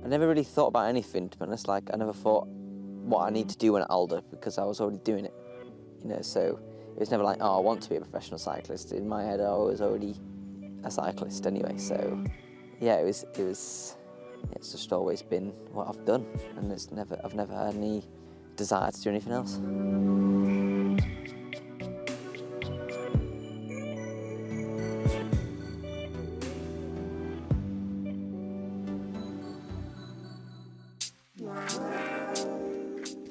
I never really thought about anything, to be honest. Like, I never thought what I need to do when I'm older, because I was already doing it, you know, so it was never like, oh, I want to be a professional cyclist. In my head, I was already a cyclist anyway, so yeah, it's just always been what I've done, and I've never had any desire to do anything else.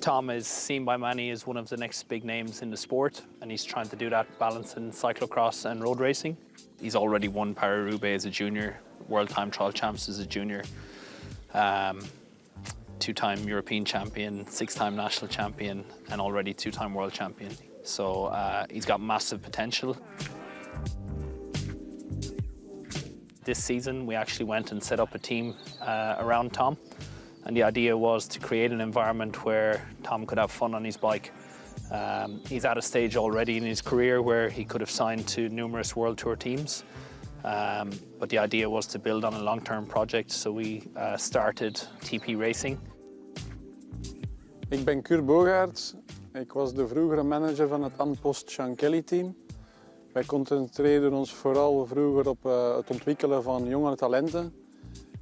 Tom is seen by many as one of the next big names in the sport, and he's trying to do that balance in cyclocross and road racing. He's already won Paris-Roubaix as a junior, World Time Trial Champs as a junior, two-time European champion, six-time national champion, and already two-time world champion. So he's got massive potential. This season, we actually went and set up a team around Tom. And the idea was to create an environment where Tom could have fun on his bike. He's at a stage already in his career where he could have signed to numerous World Tour teams. But the idea was to build on a long-term project, so we started TP Racing. Ik ben Kurt Bogaerts. Ik was de vroegere manager van het Anpost-Shankeli-team. Wij concentreren ons vooral vroeger op het ontwikkelen van jonge talenten.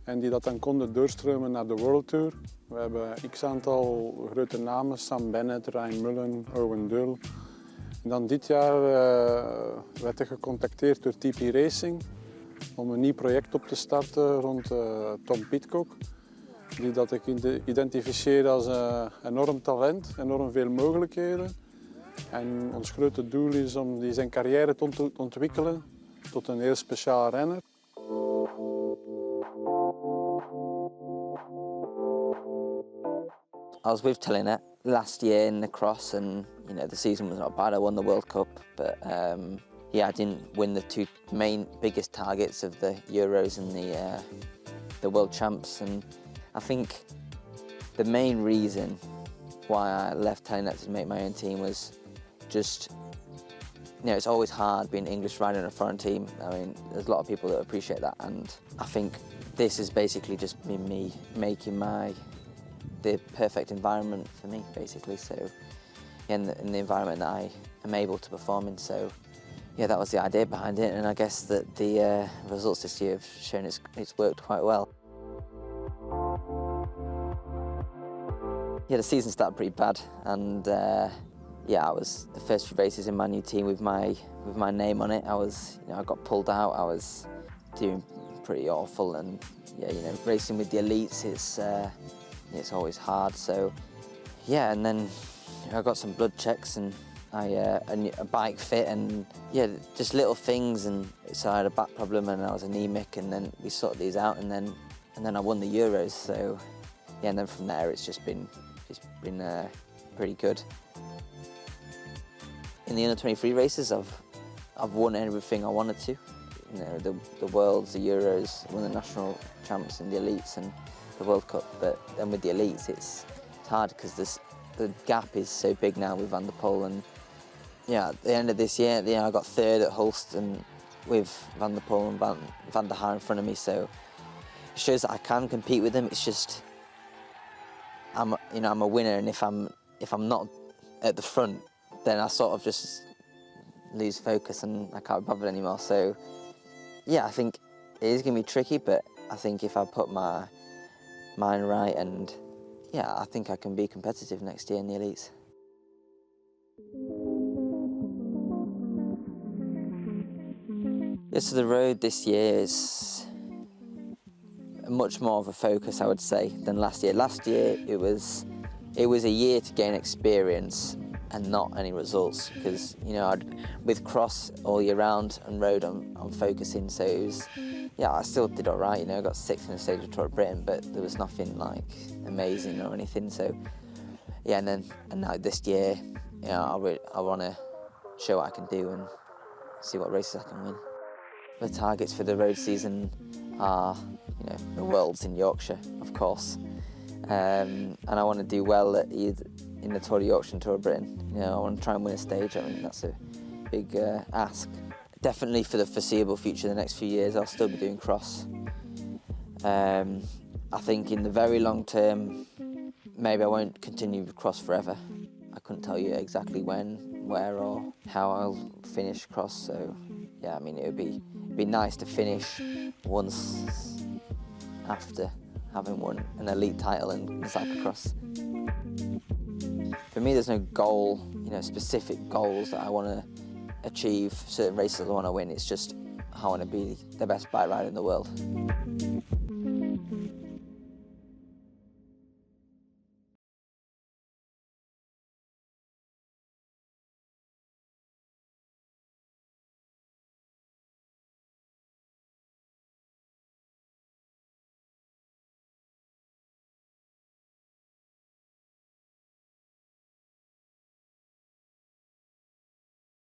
En die dat dan konden doorstromen naar de World Tour. We hebben x-aantal grote namen, Sam Bennett, Ryan Mullen, Owen Dull. En dan dit jaar werd ik gecontacteerd door TP Racing om een nieuw project op te starten rond Tom Pidcock. Die dat ik identificeer als enorm talent, enorm veel mogelijkheden. En ons grote doel is om zijn carrière te ontwikkelen tot een heel speciaal renner. I was with Trinity last year in the cross, and you know, the season was not bad. I won the World Cup, but yeah, I didn't win the two main biggest targets of the Euros and the World Champs. And I think the main reason why I left Trinity to make my own team was just, you know, it's always hard being English riding in a foreign team. I mean, there's a lot of people that appreciate that, and I think this has basically just been me making the perfect environment for me, basically. So, in the environment that I am able to perform in. So, yeah, that was the idea behind it, and I guess that the results this year have shown it's worked quite well. Yeah, the season started pretty bad, and yeah, I was the first few races in my new team with my name on it. I got pulled out. I was doing pretty awful, and yeah, you know, racing with the elites, it's always hard. So yeah, and then I got some blood checks, and a bike fit, and yeah, just little things. And so I had a back problem, and I was anemic, and then we sorted these out, and then I won the Euros. So yeah, and then from there it's been pretty good. In the under-23 races, I've won everything I wanted to. You know, the Worlds, the Euros, won the national champs and the elites and the World Cup. But then with the elites, it's hard because the gap is so big now with Van der Poel. And yeah, at the end of this year, I got third at Hulst and with Van der Poel and Van der Haar in front of me. So it shows that I can compete with them. It's just I'm a winner, and if I'm not at the front, then I sort of just lose focus and I can't be bothered anymore. So yeah, I think it is going to be tricky, but I think if I put my mind right, and yeah, I think I can be competitive next year in the elites. Yeah, so the road this year is much more of a focus, I would say, than last year. Last year it was a year to gain experience and not any results, because you know, with cross all year round and road I'm focusing, so it was, yeah, I still did all right. You know, I got sixth in the stage of Tour of Britain, but there was nothing like amazing or anything. So yeah, and now this year, you know, I want to show what I can do and see what races I can win. The targets for the road season are, you know, the Worlds in Yorkshire, of course, and I want to do well at either in the Tour of Yorkshire and Tour of Britain. You know, I want to try and win a stage. I mean, that's a big ask. Definitely for the foreseeable future, the next few years, I'll still be doing cross. I think in the very long term, maybe I won't continue cross forever. I couldn't tell you exactly when, where or how I'll finish cross, so yeah, I mean it would be nice to finish once after having won an elite title in cyclocross. For me there's no goal, specific goals that I want to achieve, certain races I want to win, it's just I want to be the best bike rider in the world.